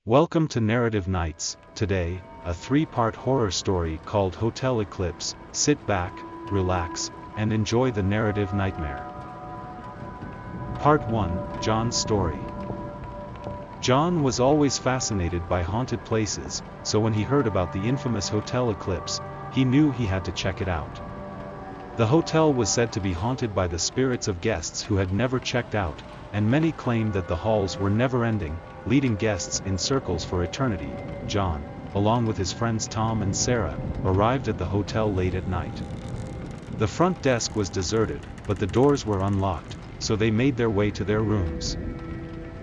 Welcome to Narrative Nights. Today, a three-part horror story called Hotel Eclipse. Sit back, relax, and enjoy the narrative nightmare. Part 1, John's Story. John was always fascinated by haunted places, so when he heard about the infamous Hotel Eclipse, he knew he had to check it out. The hotel was said to be haunted by the spirits of guests who had never checked out, and many claimed that the halls were never-ending, leading guests in circles for eternity. John, along with his friends Tom and Sarah, arrived at the hotel late at night. The front desk was deserted, but the doors were unlocked, so they made their way to their rooms.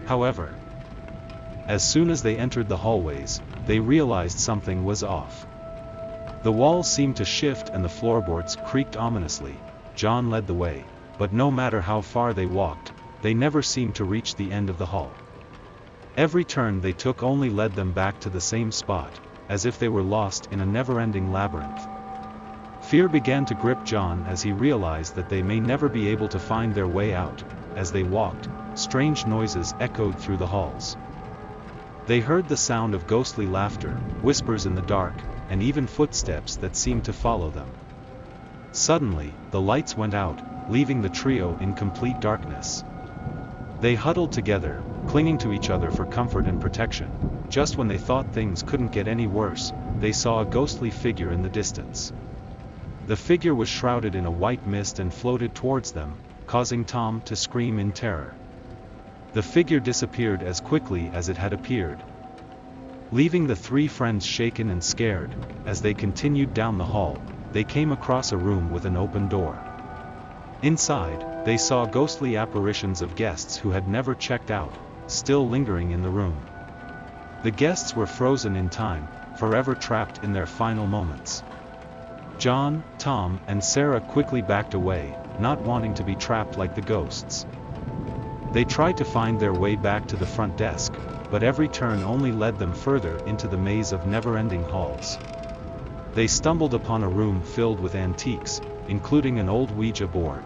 However, as soon as they entered the hallways, they realized something was off. The walls seemed to shift and the floorboards creaked ominously. John led the way, but no matter how far they walked, they never seemed to reach the end of the hall. Every turn they took only led them back to the same spot, as if they were lost in a never-ending labyrinth. Fear began to grip John as he realized that they may never be able to find their way out. As they walked, strange noises echoed through the halls. They heard the sound of ghostly laughter, whispers in the dark, and even footsteps that seemed to follow them. Suddenly, the lights went out, leaving the trio in complete darkness. They huddled together, clinging to each other for comfort and protection. Just when they thought things couldn't get any worse, they saw a ghostly figure in the distance. The figure was shrouded in a white mist and floated towards them, causing Tom to scream in terror. The figure disappeared as quickly as it had appeared, leaving the three friends shaken and scared. As they continued down the hall, they came across a room with an open door. Inside, they saw ghostly apparitions of guests who had never checked out, still lingering in the room. The guests were frozen in time, forever trapped in their final moments. John, Tom, and Sarah quickly backed away, not wanting to be trapped like the ghosts. They tried to find their way back to the front desk, but every turn only led them further into the maze of never-ending halls. They stumbled upon a room filled with antiques, including an old Ouija board.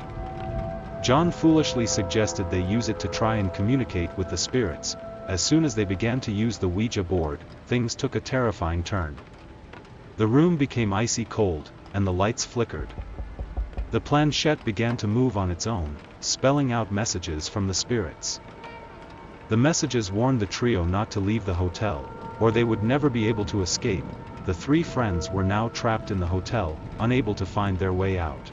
John foolishly suggested they use it to try and communicate with the spirits. As soon as they began to use the Ouija board, things took a terrifying turn. The room became icy cold, and the lights flickered. The planchette began to move on its own, spelling out messages from the spirits. The messages warned the trio not to leave the hotel, or they would never be able to escape. The three friends were now trapped in the hotel, unable to find their way out.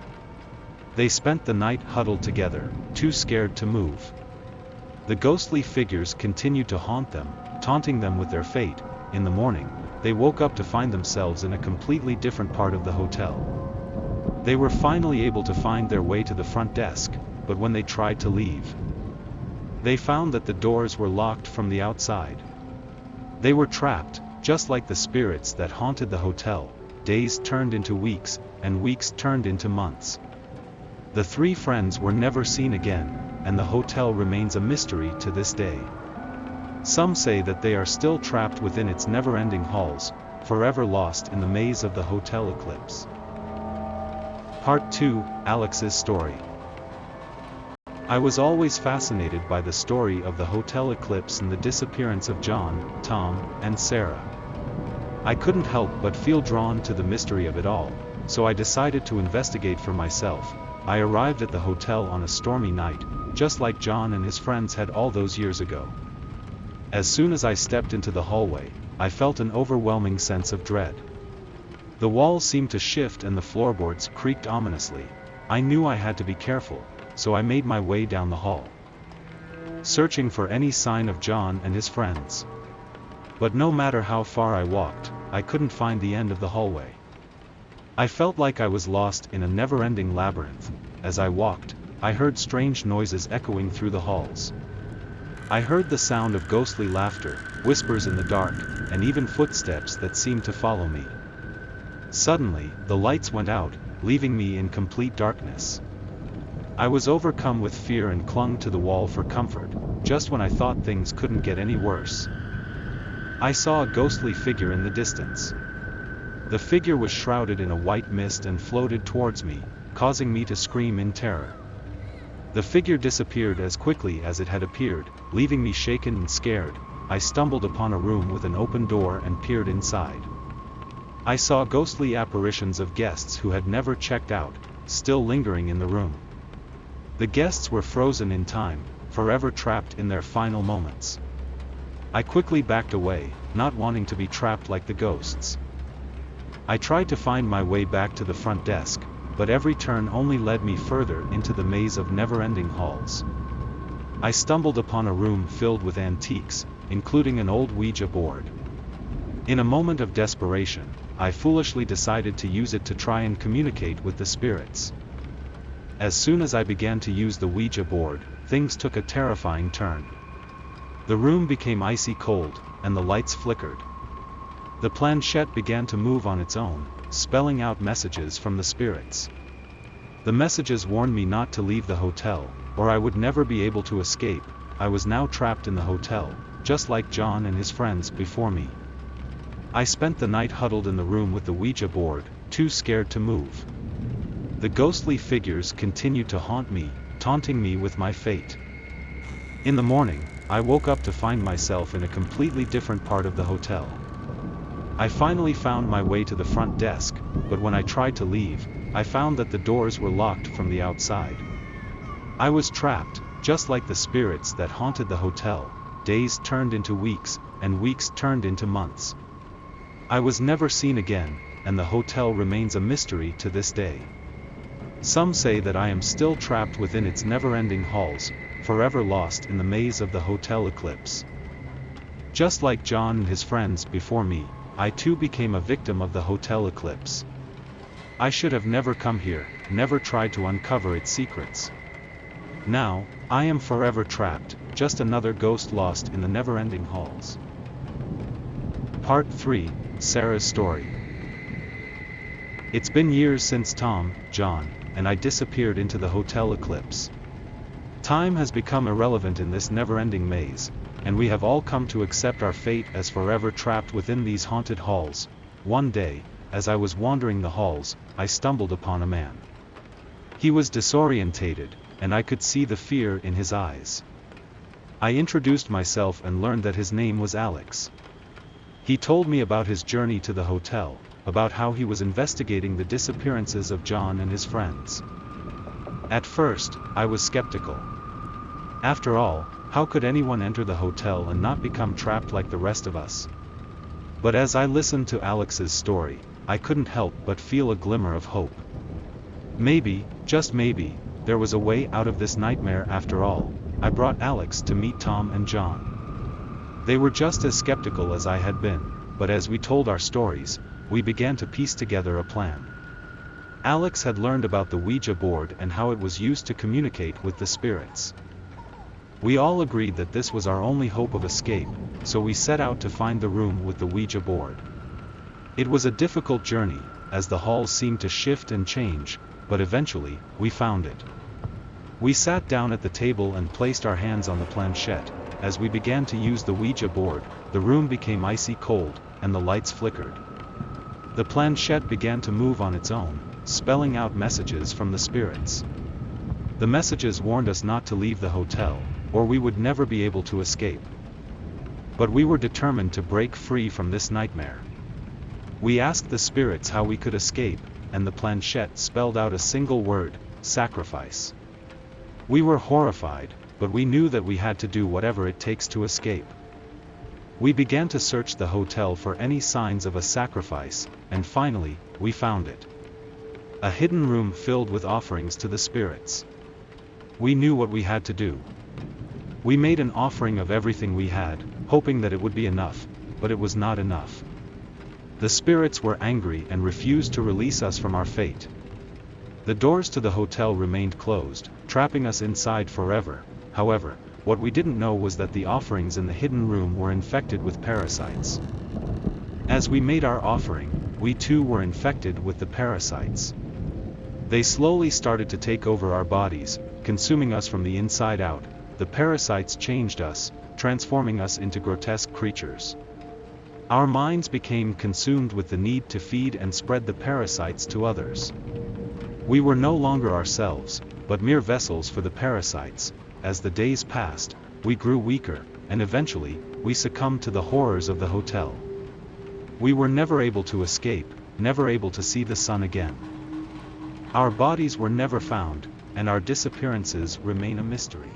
They spent the night huddled together, too scared to move. The ghostly figures continued to haunt them, taunting them with their fate. In the morning, they woke up to find themselves in a completely different part of the hotel. They were finally able to find their way to the front desk, but when they tried to leave, they found that the doors were locked from the outside. They were trapped, just like the spirits that haunted the hotel. Days turned into weeks, and weeks turned into months. The three friends were never seen again, and the hotel remains a mystery to this day. Some say that they are still trapped within its never-ending halls, forever lost in the maze of the Hotel Eclipse. Part 2, Alex's Story. I was always fascinated by the story of the Hotel Eclipse and the disappearance of John, Tom, and Sarah. I couldn't help but feel drawn to the mystery of it all, so I decided to investigate for myself. I arrived at the hotel on a stormy night, just like John and his friends had all those years ago. As soon as I stepped into the hallway, I felt an overwhelming sense of dread. The walls seemed to shift and the floorboards creaked ominously. I knew I had to be careful, so I made my way down the hall, searching for any sign of John and his friends. But no matter how far I walked, I couldn't find the end of the hallway. I felt like I was lost in a never-ending labyrinth. As I walked, I heard strange noises echoing through the halls. I heard the sound of ghostly laughter, whispers in the dark, and even footsteps that seemed to follow me. Suddenly, the lights went out, leaving me in complete darkness. I was overcome with fear and clung to the wall for comfort, just when I thought things couldn't get any worse. I saw a ghostly figure in the distance. The figure was shrouded in a white mist and floated towards me, causing me to scream in terror. The figure disappeared as quickly as it had appeared, leaving me shaken and scared. I stumbled upon a room with an open door and peered inside. I saw ghostly apparitions of guests who had never checked out, still lingering in the room. The guests were frozen in time, forever trapped in their final moments. I quickly backed away, not wanting to be trapped like the ghosts. I tried to find my way back to the front desk, but every turn only led me further into the maze of never-ending halls. I stumbled upon a room filled with antiques, including an old Ouija board. In a moment of desperation, I foolishly decided to use it to try and communicate with the spirits. As soon as I began to use the Ouija board, things took a terrifying turn. The room became icy cold, and the lights flickered. The planchette began to move on its own, spelling out messages from the spirits. The messages warned me not to leave the hotel, or I would never be able to escape. I was now trapped in the hotel, just like John and his friends before me. I spent the night huddled in the room with the Ouija board, too scared to move. The ghostly figures continued to haunt me, taunting me with my fate. In the morning, I woke up to find myself in a completely different part of the hotel. I finally found my way to the front desk, but when I tried to leave, I found that the doors were locked from the outside. I was trapped, just like the spirits that haunted the hotel. Days turned into weeks, and weeks turned into months. I was never seen again, and the hotel remains a mystery to this day. Some say that I am still trapped within its never-ending halls, forever lost in the maze of the Hotel Eclipse. Just like John and his friends before me, I too became a victim of the Hotel Eclipse. I should have never come here, never tried to uncover its secrets. Now, I am forever trapped, just another ghost lost in the never-ending halls. Part 3, Sarah's Story. It's been years since Tom, John, and I disappeared into the Hotel Eclipse. Time has become irrelevant in this never-ending maze, and we have all come to accept our fate as forever trapped within these haunted halls. One day, as I was wandering the halls, I stumbled upon a man. He was disorientated, and I could see the fear in his eyes. I introduced myself and learned that his name was Alex. He told me about his journey to the hotel, about how he was investigating the disappearances of John and his friends. At first, I was skeptical. After all, how could anyone enter the hotel and not become trapped like the rest of us? But as I listened to Alex's story, I couldn't help but feel a glimmer of hope. Maybe, just maybe, there was a way out of this nightmare after all. I brought Alex to meet Tom and John. They were just as skeptical as I had been, but as we told our stories, we began to piece together a plan. Alex had learned about the Ouija board and how it was used to communicate with the spirits. We all agreed that this was our only hope of escape, so we set out to find the room with the Ouija board. It was a difficult journey, as the halls seemed to shift and change, but eventually, we found it. We sat down at the table and placed our hands on the planchette. As we began to use the Ouija board, the room became icy cold, and the lights flickered. The planchette began to move on its own, spelling out messages from the spirits. The messages warned us not to leave the hotel, or we would never be able to escape. But we were determined to break free from this nightmare. We asked the spirits how we could escape, and the planchette spelled out a single word: sacrifice. We were horrified, but we knew that we had to do whatever it takes to escape. We began to search the hotel for any signs of a sacrifice, and finally, we found it. A hidden room filled with offerings to the spirits. We knew what we had to do. We made an offering of everything we had, hoping that it would be enough, but it was not enough. The spirits were angry and refused to release us from our fate. The doors to the hotel remained closed, trapping us inside forever. However, what we didn't know was that the offerings in the hidden room were infected with parasites. As we made our offering, we too were infected with the parasites. They slowly started to take over our bodies, consuming us from the inside out. The parasites changed us, transforming us into grotesque creatures. Our minds became consumed with the need to feed and spread the parasites to others. We were no longer ourselves, but mere vessels for the parasites. As the days passed, we grew weaker, and eventually, we succumbed to the horrors of the hotel. We were never able to escape, never able to see the sun again. Our bodies were never found, and our disappearances remain a mystery.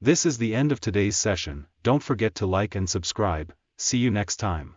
This is the end of today's session. Don't forget to like and subscribe. See you next time.